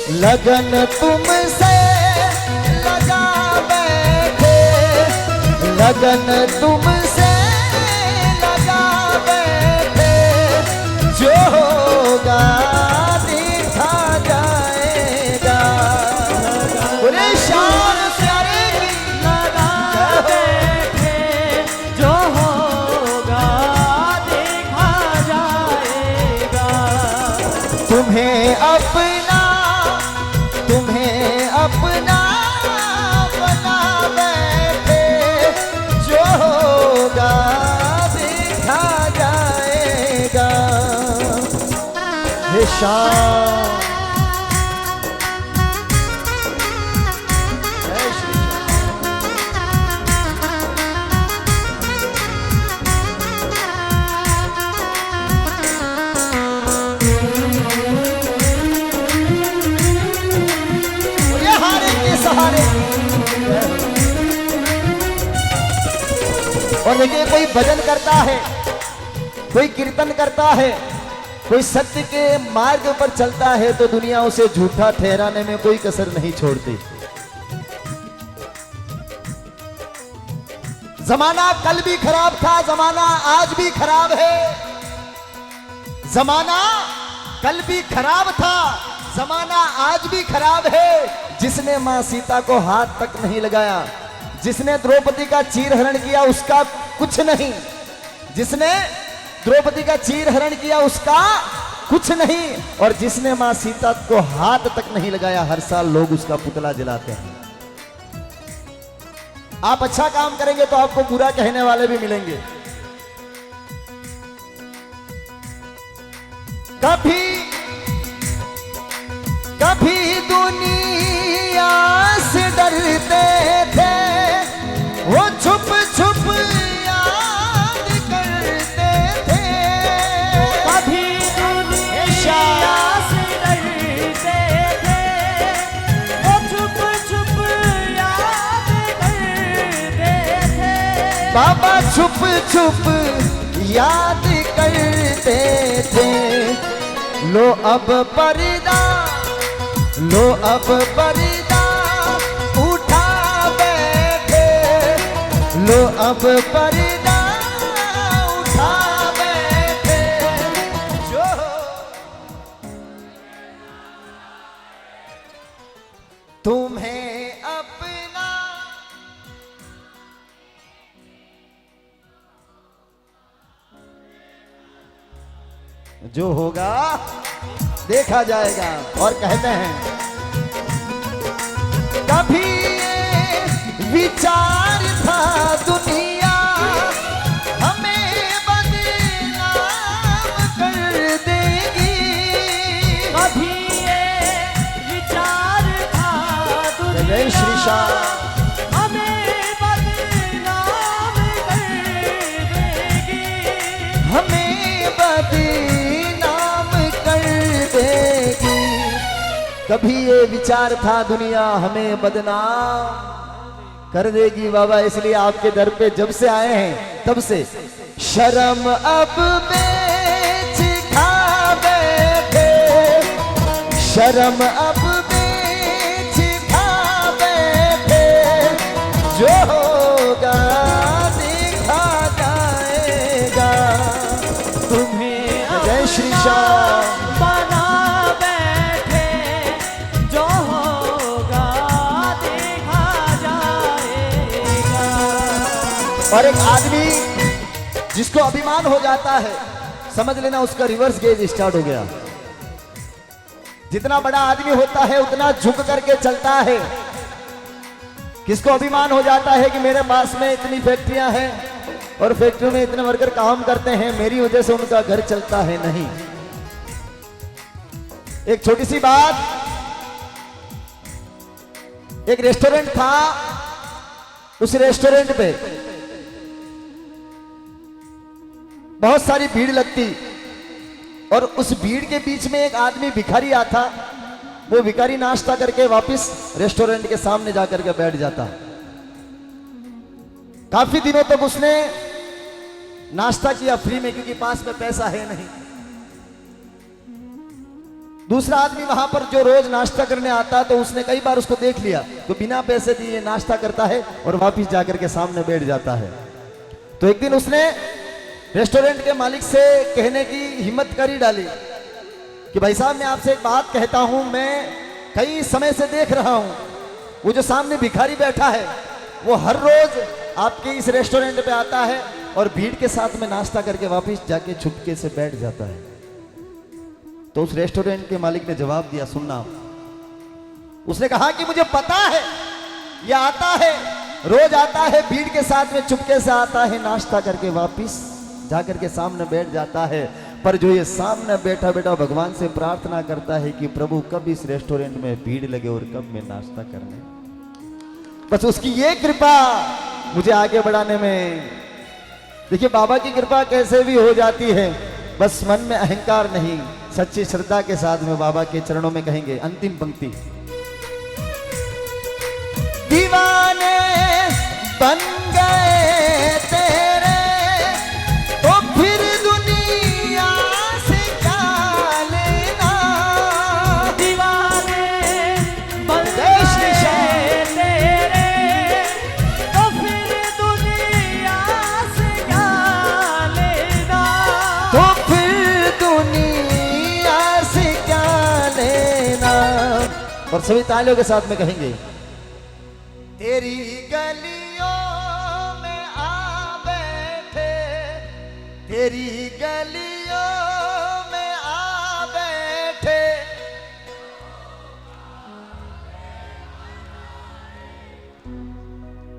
लगन तुमसे लगा बैठे, लगन तुमसे लगा बैठे, जो होगा देखा जाएगा। बोले शान प्यारे की लगा बैठे, जो होगा देखा जाएगा। तुम्हें अपना, तुम्हें अपना बना बैठे, जो होगा देखा जाएगा। हे शाम जय श्री सहारे। और देखिए, कोई भजन करता है, कोई कीर्तन करता है, कोई सत्य के मार्ग पर चलता है, तो दुनिया उसे झूठा ठहराने में कोई कसर नहीं छोड़ती। जमाना कल भी खराब था, जमाना आज भी खराब है। जमाना कल भी खराब था, जमाना आज भी खराब है। जिसने मां सीता को हाथ तक नहीं लगाया, जिसने द्रौपदी का चीरहरण किया, उसका कुछ नहीं। जिसने द्रौपदी का चीरहरण किया, उसका कुछ नहीं। और जिसने मां सीता को हाथ तक नहीं लगाया, हर साल लोग उसका पुतला जलाते हैं। आप अच्छा काम करेंगे तो आपको बुरा कहने वाले भी मिलेंगे। कभी कभी दुनिया से डरते थे, वो छुप छुप याद करते थे। कभी दुनिया से डरते थे, वो छुप छुप याद करते थे। बाबा छुप छुप याद करते थे। लो अब पर्दा, लो अब पर्दा उठा बैठे, लो अब पर्दा उठा बैठे, जो तुम्हें अपना, जो होगा देखा जाएगा। और कहते हैं, कभी ये विचार था दुनिया हमें बदनाम कर देगी। कभी ये विचार था दुनिया जय श्री श्याम, हमें बदनाम कर देगी। हमें बदनाम कर देगी। कभी ये विचार था दुनिया हमें बदनाम कर देगी। बाबा, इसलिए आपके दर पे जब से आए हैं तब से शर्म अब बेच खा बैठे, शर्म अब बेच खा बैठे, जो होगा देखा जाएगा। तुम्हें जय श्री श्याम, बना बैठे, जो होगा देखा जाएगा। और एक आदमी जिसको अभिमान हो जाता है, समझ लेना उसका रिवर्स गेज स्टार्ट हो गया। जितना बड़ा आदमी होता है उतना झुक करके चलता है। किसको अभिमान हो जाता है कि मेरे पास में इतनी फैक्ट्रियां हैं और फैक्ट्री में इतने वर्कर काम करते हैं, मेरी वजह से उनका घर चलता है। नहीं, एक छोटी सी बात, एक रेस्टोरेंट था, उस रेस्टोरेंट पे बहुत सारी भीड़ लगती और उस भीड़ के बीच में एक आदमी भिखारी आता। वो भिखारी नाश्ता करके वापस रेस्टोरेंट के सामने जाकर के बैठ जाता। काफी दिनों तक उसने नाश्ता किया फ्री में, क्योंकि पास में पैसा है नहीं। दूसरा आदमी वहां पर जो रोज नाश्ता करने आता तो उसने कई बार उसको देख लिया, तो बिना पैसे दिए नाश्ता करता है और वापिस जाकर के सामने बैठ जाता है। तो एक दिन उसने रेस्टोरेंट के मालिक से कहने की हिम्मत कर ही डाली कि भाई साहब, मैं आपसे एक बात कहता हूं, मैं कई समय से देख रहा हूं, वो जो सामने भिखारी बैठा है वो हर रोज आपके इस रेस्टोरेंट पे आता है और भीड़ के साथ में नाश्ता करके वापस जाके छुपके से बैठ जाता है। तो उस रेस्टोरेंट के मालिक ने जवाब दिया, सुनना, उसने कहा कि मुझे पता है, ये आता है, रोज आता है, भीड़ के साथ में चुपके से आता है, नाश्ता करके वापस जाकर के सामने बैठ जाता है, पर जो ये सामने बैठा बैठा भगवान से प्रार्थना करता है कि प्रभु कब इस रेस्टोरेंट में भीड़ लगे और कब मैं नाश्ता करने, बस उसकी ये कृपा मुझे आगे बढ़ाने में। देखिए बाबा की कृपा कैसे भी हो जाती है, बस मन में अहंकार नहीं, सच्ची श्रद्धा के साथ में बाबा के चरणों में कहेंगे। अंतिम पंक्ति, दीवाने बन गए तेरे तो फिर दुनिया से क्या लेना, दीवाने बन गए तेरे तो फिर दुनिया से क्या लेना, तो फिर दुनिया से क्या लेना। और सभी तालियों के साथ में कहेंगे, तेरी गलियों में आ बैठे, तेरी गलियों में आ बैठे,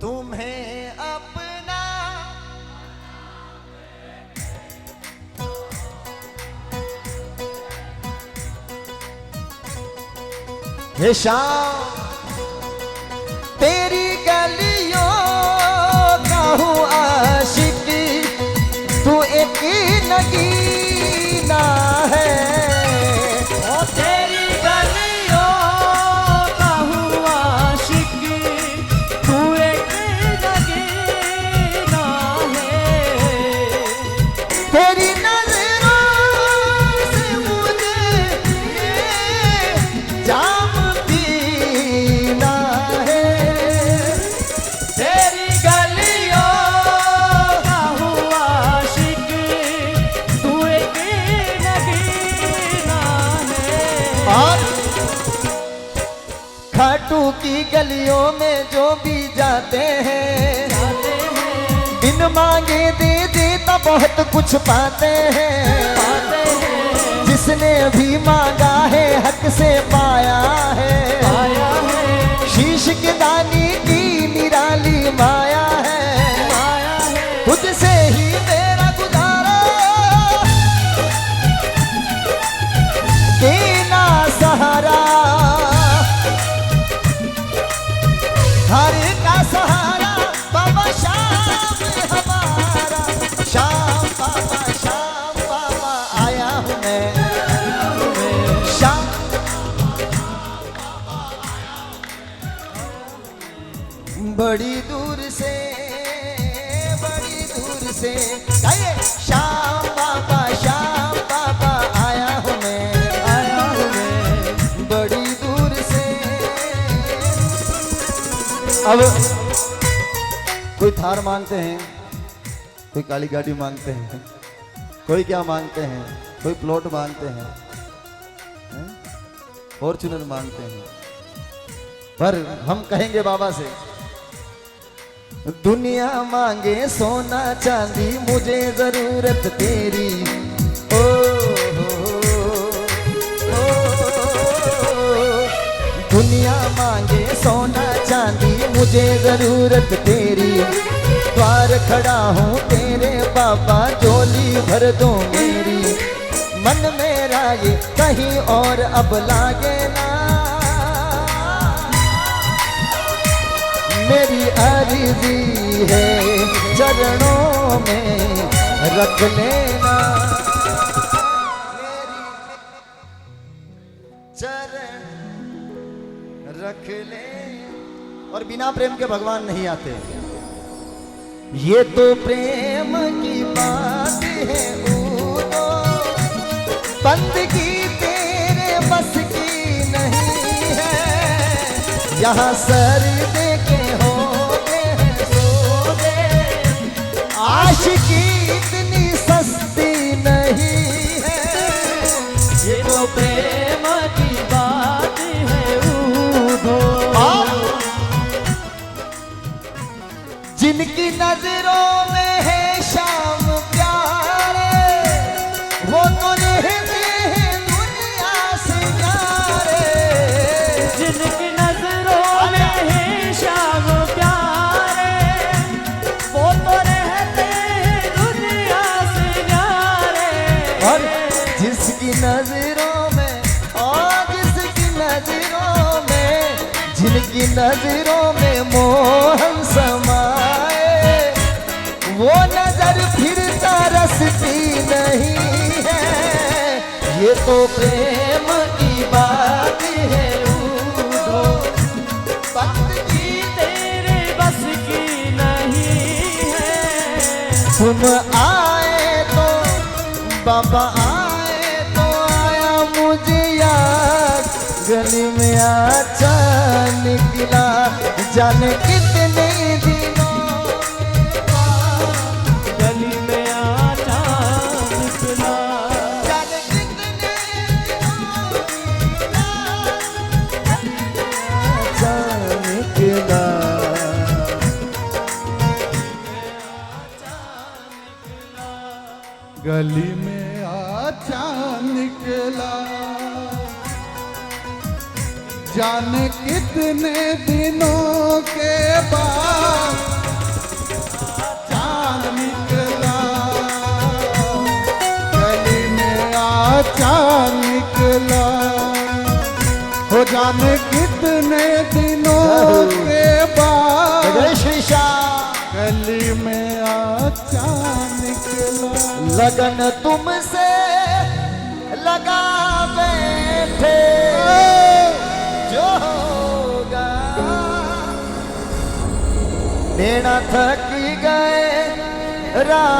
तुम्हें अपना हे शाम, तेरी गलियों का हूँ आशिकी, तू एक नगीना है, ओ तेरी गलियों का हूँ आशिकी, तू एक नगीना है, तेरी नजरों से मुझे ये जाम पीना है, तेरी गलियों का हूँ आशिकी, तू एक नगीना है। और खाटू की गलियों में जो भी जाते हैं, जाते हैं, बिन मांगे दे देता बहुत कुछ पाते हैं, पाते हैं, जिसने भी मांगा है हक से पाया है, आया है, शीश के दानी की निराली माया है, आया है, तुझसे ही मेरा गुजारा, देना सहारा, हर का सहारा, बाबा श्याम हमारा, श्याम बाबा आया हूँ मैं, श्याम बड़ी दूर से गाइए, श्याम बाबा आया हूँ मैं, आया हूँ मैं, बड़ी दूर से। अब कोई थार मांगते हैं, कोई काली गाड़ी मांगते हैं, कोई क्या मांगते हैं, कोई प्लॉट मांगते हैं, फॉर्च्यूनर मांगते हैं, पर हम कहेंगे बाबा से, दुनिया मांगे सोना चांदी, मुझे जरूरत तेरी, ओ दुनिया मांगे सोना चांदी, मुझे जरूरत तेरी, द्वार खड़ा हूँ तेरे बाबा, झोली भर दो मेरी, मन मेरा ये कहीं और अब लागे ना, मेरी अर्जी है चरणों में रख लेना, मेरी चरण रख ले। और बिना प्रेम के भगवान नहीं आते, ये तो प्रेम की बात है, बंदगी तेरे बस यहाँ सर्दे के हो गए सौदे, आशिकी इतनी सस्ती नहीं है। ये तो प्रेम की बात है उधो। जिनकी नजरों में है शाम प्यारे, वो तो रहते हैं दुनिया से न्यारे। जिनकी नजरों में है शाम प्यारे, वो तो रहते हैं दुनिया से न्यारे। और जिसकी नजरों में, और जिसकी नजरों में, जिनकी नजरों में मोहन समाए, वो नजर फिर तरसती नहीं है। ये तो प्रेम की बात है उधो, वक्त की तेरे बस की नहीं है। तुम आए तो बाबा आए तो आया मुझे याद, गली में आचा निकला जाने कितने दिनों के बाद। गली में आचा निकला, जाने कितने दिनों के बाद, आचा निकला। गली में आचा निकला, जाने कितने दिनों के बाद चांद निकला। गली में आचा निकला, हो जाने कितने दिनों के बाद जय श्री श्याम। गली में आचा निकला। लगन तुमसे लगा बैठे, जो होगा देना थक गए रात।